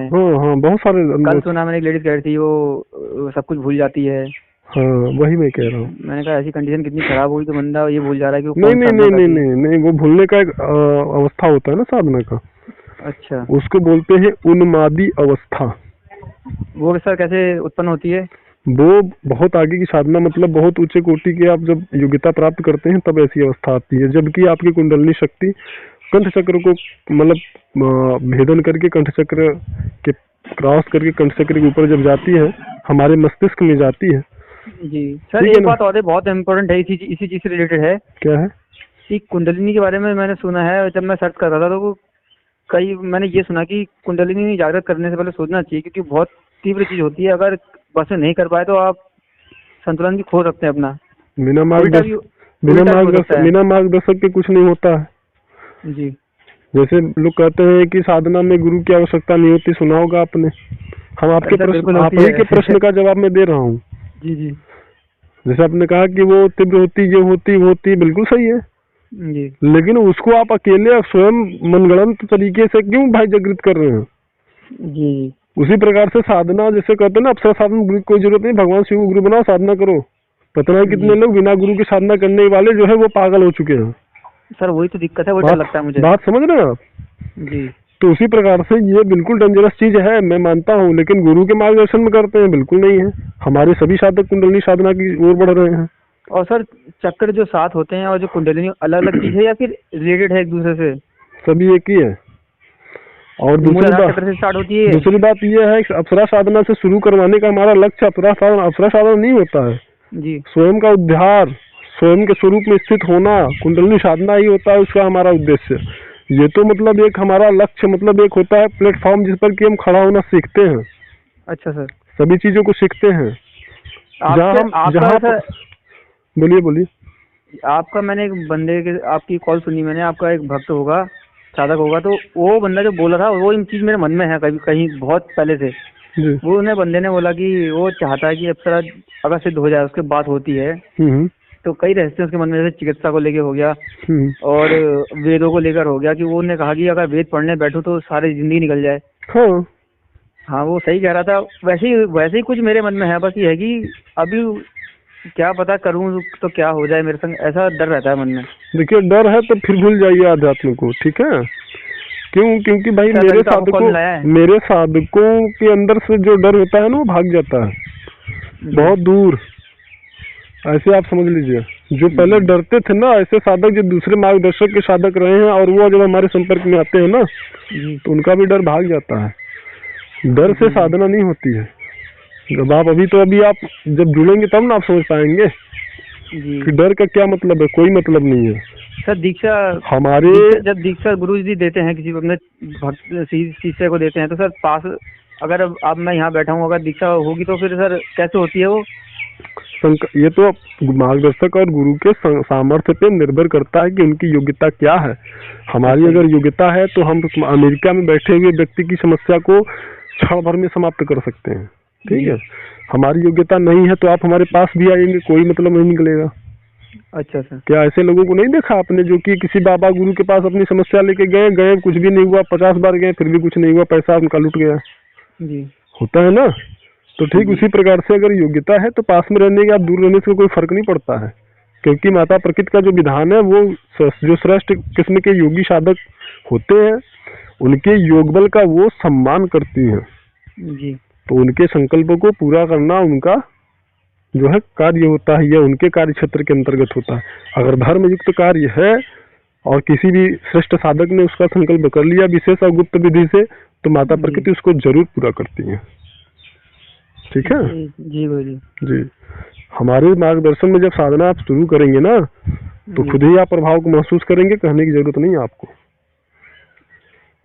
हैं। हाँ हाँ, बहुत सारे कल सुना मैंने एक लेडीज कह रही थी वो सब कुछ भूल जाती है। हाँ, वही मैं कह रहा हूँ। मैंने कहा ऐसी कंडीशन कितनी खराब हुई तो बंदा ये भूल जा रहा है कि वो नहीं कौन नहीं साधना नहीं कर नहीं रही है। नहीं नहीं, वो भूलने का एक अवस्था होता है ना साधना का, अच्छा, उसको बोलते हैं उन्मादी अवस्था। वो सर कैसे उत्पन्न होती है? वो बहुत आगे की साधना, मतलब बहुत ऊंचे कोटि के आप जब योग्यता प्राप्त करते हैं तब ऐसी अवस्था आती है, जबकि आपकी कुंडलिनी शक्ति कंठ चक्र को मतलब भेदन करके कंठ चक्र के क्रॉस करके कंठ चक्र के ऊपर जब जाती है, हमारे मस्तिष्क में जाती है। जी सर, ठीक है एक ना? बात और है, बहुत इम्पोर्टेंट है, इसी चीज से रिलेटेड है क्या है? कि कुंडलिनी के बारे में मैंने सुना है, जब मैं सर्च कर रहा था तो कई मैंने ये सुना कि कुंडलिनी जागृत करने से पहले सोचना चाहिए, क्योंकि बहुत तीव्र चीज होती है। अगर बस में नहीं कर पाए तो आप संतुलन भी खो सकते हैं अपना। बिना उल्टा भी उल्टा भी हो सकता है। बिना मार्गदर्शक के कुछ नहीं होता है। जी जैसे लोग कहते हैं कि साधना में गुरु की आवश्यकता नहीं होती, सुना होगा आपने। हम आपके सर बिल्कुल प्रश्न, आप होती ही के है। प्रश्न का जवाब मैं दे रहा हूँ। जी जी जैसे आपने कहा कि वो तीव्र होती, ये होती वो होती, बिल्कुल सही है, जी लेकिन उसको आप अकेले स्वयं मनगढ़ंत तरीके से क्यों भाई जागृत कर रहे हैं? जी उसी प्रकार से साधना, जैसे कहते हैं ना, अप्सरा साधन गुरु की कोई जरूरत नहीं, भगवान शिव को गुरु बनाओ, साधना करो। पता नहीं कितने जी लोग बिना गुरु की साधना करने वाले जो है वो पागल हो चुके हैं। सर, वही तो दिक्कत है, वही डर लगता है मुझे। बात समझ रहे हैं आप? जी तो उसी प्रकार से ये बिल्कुल डेंजरस चीज है, मैं मानता हूँ, लेकिन गुरु के मार्गदर्शन में करते हैं, बिल्कुल नहीं है। हमारे सभी साधक कुंडलिनी साधना की ओर बढ़ रहे हैं। और सर, चक्र जो सात होते हैं और जो कुंडलिनी, अलग अलग चीज है या फिर रिलेटेड है एक दूसरे से? सभी एक ही है। और मूलाधार चक्र से स्टार्ट होती है। दूसरी बात यह है कि अप्सरा साधना से शुरू करवाने का हमारा लक्ष्य अप्सरा साधना नहीं होता है। जी स्वयं का उद्धार, स्वयं के स्वरूप में स्थित होना, कुंडलिनी साधना ही होता है उसका हमारा उद्देश्य। ये तो मतलब एक हमारा लक्ष्य, मतलब एक होता है प्लेटफॉर्म जिस पर कि हम खड़ा होना सीखते हैं, अच्छा सर। सभी चीजों को सीखते हैं। बोलिए बोलिए। आपका मैंने एक बंदे के, आपकी कॉल सुनी मैंने, आपका एक भक्त होगा, साधक होगा, तो वो बंदा जो बोला था वो इन चीज मेरे मन में है, कभी कहीं बहुत पहले से। जी। वो उन्हें बंदे ने बोला कि वो चाहता है कि अप्सरा अगर सिद्ध हो जाए, उसके बात होती है तो कई रहस्य उसके मन में, जैसे चिकित्सा को लेके हो गया और वेदों को लेकर हो गया, कि वो उन्हें कहा कि अगर वेद पढ़ने बैठो तो सारी जिंदगी निकल जाए। हाँ हाँ, वो सही कह रहा था। वैसे ही कुछ मेरे मन में है, बस ये है कि अभी क्या पता करूं तो क्या हो जाए मेरे संग, ऐसा डर रहता है मन में। देखिए, डर है तो फिर भूल जाइए आध्यात्म को, ठीक है? क्योंकि भाई मेरे साधकों के अंदर से जो डर होता है ना वो भाग जाता है बहुत दूर। ऐसे आप समझ लीजिए, जो पहले डरते थे ना, ऐसे साधक जो दूसरे मार्गदर्शक के साधक रहे हैं और वो जब हमारे संपर्क में आते हैं ना तो उनका भी डर भाग जाता है। डर से साधना नहीं होती है। जब आप अभी आप जब जुड़ेंगे तब ना आप समझ पाएंगे कि डर का क्या मतलब है। कोई मतलब नहीं है सर। जब दीक्षा गुरु जी देते हैं किसी को, अपने भक्त शिष्य को देते हैं, तो सर पास अगर अब मैं यहाँ बैठा हूँ, अगर दीक्षा होगी तो फिर सर कैसे होती है वो? ये तो मार्गदर्शक और गुरु के सामर्थ्य पे निर्भर करता है कि उनकी योग्यता क्या है। हमारी अगर योग्यता है तो हम अमेरिका में बैठे हुए व्यक्ति की समस्या को क्षण भर में समाप्त कर सकते हैं, ठीक है? हमारी योग्यता नहीं है तो आप हमारे पास भी आएंगे, कोई मतलब नहीं निकलेगा। अच्छा सर। क्या ऐसे लोगों को नहीं देखा आपने जो कि किसी बाबा गुरु के पास अपनी समस्या लेके गए, कुछ भी नहीं हुआ, 50 बार गए फिर भी कुछ नहीं हुआ, पैसा उनका लुट गया? जी, होता है ना। तो ठीक उसी प्रकार से अगर योग्यता है तो पास में रहने के, आप दूर रहने से कोई फर्क नहीं पड़ता है, क्योंकि माता प्रकृति का जो विधान है वो जो श्रेष्ठ किस्म के योगी साधक होते हैं उनके योग बल का वो सम्मान करती हैं जी। तो उनके संकल्पों को पूरा करना उनका जो है कार्य होता है, या उनके कार्य क्षेत्र के अंतर्गत होता है। अगर धर्म युक्त कार्य है और किसी भी श्रेष्ठ साधक ने उसका संकल्प कर लिया विशेष और गुप्त विधि से, तो माता प्रकृति उसको जरूर पूरा करती है, ठीक है? जी बोलिए। जी, हमारे मार्गदर्शन में जब साधना आप शुरू करेंगे ना तो खुद ही आप प्रभाव को महसूस करेंगे, कहने की जरूरत नहीं है आपको।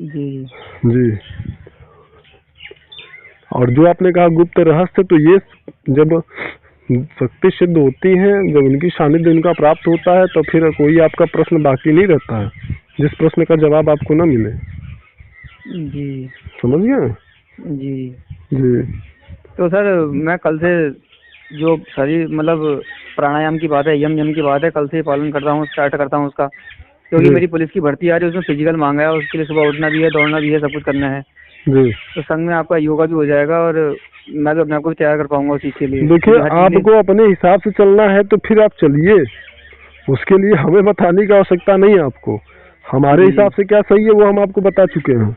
जी जी। और जो आपने कहा गुप्त रहस्य, तो ये जब शक्ति सिद्ध होती है, जब उनकी सानिध्य उनका प्राप्त होता है, तो फिर कोई आपका प्रश्न बाकी नहीं रहता है जिस प्रश्न का जवाब आपको ना मिले। जी, समझ गए? जी जी। तो सर मैं कल से जो शरीर मतलब प्राणायाम की बात है, यम की बात है, कल से पालन करता हूँ, स्टार्ट करता हूँ उसका, क्योंकि मेरी पुलिस की भर्ती आ रही है, उसमें फिजिकल मांगा है, उसके लिए सुबह उठना भी है, दौड़ना भी है, सब कुछ करना है। जी। तो संग में आपका योगा भी हो जाएगा और मैं भी अपने आप को तैयार कर पाऊंगा उस चीज के लिए। देखिए, आपको अपने हिसाब से चलना है तो फिर आप चलिए, उसके लिए हमें बताने की आवश्यकता नहीं है आपको। हमारे हिसाब से क्या सही है वो हम आपको बता चुके हैं।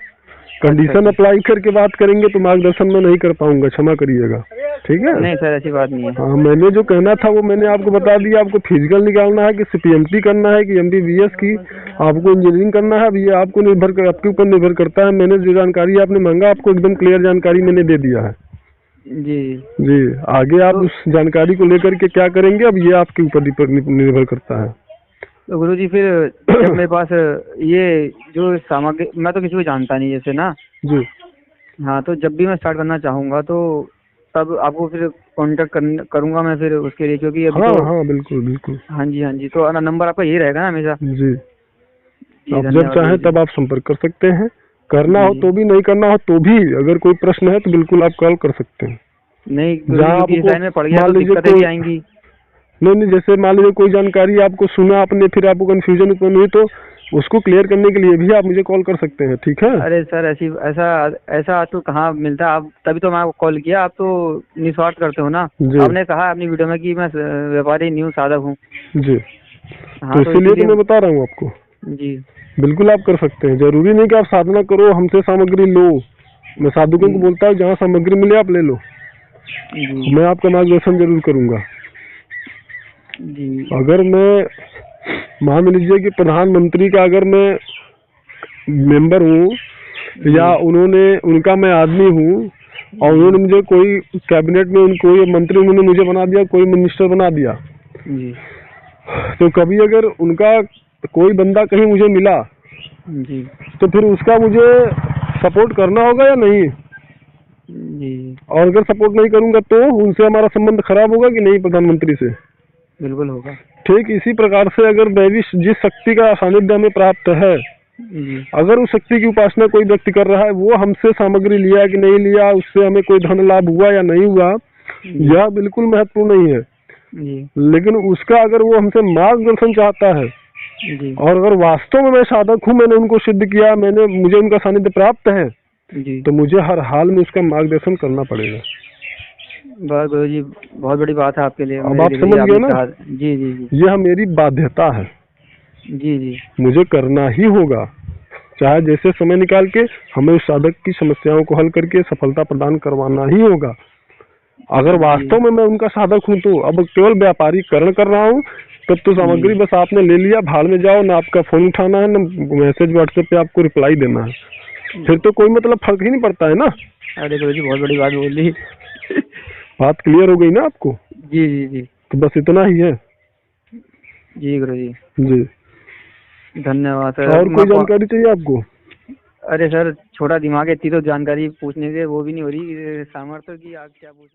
कंडीशन अप्लाई करके बात करेंगे तो मार्गदर्शन में नहीं कर पाऊंगा, क्षमा करिएगा। ठीक है? नहीं सर, ऐसी बात नहीं है। हाँ, मैंने जो कहना था वो मैंने आपको बता दिया। आपको फिजिकल निकालना है कि CPMT करना है कि MBBS की, आपको इंजीनियरिंग करना है, अब ये आपको आपके ऊपर निर्भर करता है। मैंने जो जानकारी आपने मांगा आपको एकदम क्लियर जानकारी मैंने दे दिया है। जी जी, आगे आप उस जानकारी को लेकर के क्या करेंगे अब ये आपके ऊपर निर्भर करता है। तो गुरु जी फिर जब मेरे पास ये जो सामग्री, मैं तो किसी को जानता नहीं जैसे ना जी, हाँ, तो जब भी मैं स्टार्ट करना चाहूँगा तो तब आपको फिर कांटेक्ट करूँगा मैं फिर उसके लिए, क्योंकि अभी तो हाँ बिल्कुल बिल्कुल। हाँ जी, तो नंबर आपका यही रहेगा ना हमेशा? जी, आप जब चाहें तब आप संपर्क कर सकते हैं। करना हो तो भी, नहीं करना हो तो भी, अगर कोई प्रश्न है तो बिल्कुल आप कॉल कर सकते हैं। नहीं क्योंकि इस लाइन में पड़ गया तो दिक्कतें भी आएंगी। नहीं, जैसे मान लीजिए कोई जानकारी आपको सुना आपने, फिर आपको कंफ्यूजन उत्पन्न हुई तो उसको क्लियर करने के लिए भी आप मुझे कॉल कर सकते हैं। ठीक है? अरे सर, ऐसा तो कहाँ मिलता। आप तभी तो मैं आपको कॉल किया। आप तो निस्वार्थ करते हो ना। आपने कहा अपनी वीडियो में कि मैं व्यापारी न्यू साधक हूँ जी। हाँ, तो इसीलिए तो मैं बता रहा हूँ आपको। जी बिल्कुल आप कर सकते हैं। जरूरी नहीं कि आप साधना करो हमसे सामग्री लो। मैं साधकों को बोलता हूँ जहाँ सामग्री मिले आप ले लो। मैं आपका मार्गदर्शन जरूर करूंगा। जी। अगर मैं मान लीजिए कि प्रधानमंत्री का अगर मैं मेंबर हूँ या उनका मैं आदमी हूँ और उन्होंने मुझे कोई कैबिनेट में कोई मंत्री उन्होंने मुझे बना दिया, कोई मिनिस्टर बना दिया जी, तो कभी अगर उनका कोई बंदा कहीं मुझे मिला जी, तो फिर उसका मुझे सपोर्ट करना होगा या नहीं? जी, और अगर सपोर्ट नहीं करूंगा तो उनसे हमारा संबंध खराब होगा कि नहीं? प्रधानमंत्री से बिल्कुल होगा। ठीक इसी प्रकार से अगर दैवी जिस शक्ति का सानिध्य हमें प्राप्त है, अगर उस शक्ति की उपासना कोई व्यक्ति कर रहा है, वो हमसे सामग्री लिया कि नहीं लिया, उससे हमें कोई धन लाभ हुआ या नहीं हुआ, यह बिल्कुल महत्वपूर्ण नहीं है। लेकिन उसका अगर वो हमसे मार्गदर्शन चाहता है और अगर वास्तव में मैं साधक हूँ, मैंने उनको सिद्ध किया, मुझे उनका सानिध्य प्राप्त है, तो मुझे हर हाल में उसका मार्गदर्शन करना पड़ेगा। बस गुरु जी, बहुत बड़ी बात है आपके लिए। अब आप समझ गए ना? जी जी जी, यह मेरी बाध्यता है। जी जी, मुझे करना ही होगा, चाहे जैसे समय निकाल के हमें उस साधक की समस्याओं को हल करके सफलता प्रदान करवाना ही होगा। अगर वास्तव में मैं उनका साधक हूँ तो अब केवल व्यापारीकरण कर रहा हूँ, तब तो सामग्री बस आपने ले लिया, भाड़ में जाओ, ना आपका फोन उठाना है, ना मैसेज व्हाट्सएप पे आपको रिप्लाई देना है, फिर तो कोई मतलब फर्क ही नहीं पड़ता है ना। अरे गुरु जी, बहुत बड़ी बात बोल दी। बात क्लियर हो गई ना आपको? जी जी जी, तो बस इतना ही है। जी गुरु जी, जी धन्यवाद सर। और कोई जानकारी चाहिए आपको? अरे सर, छोटा दिमाग है, इतनी तो जानकारी पूछने से वो भी नहीं हो रही, सामर्थ्य की आप क्या पूछो।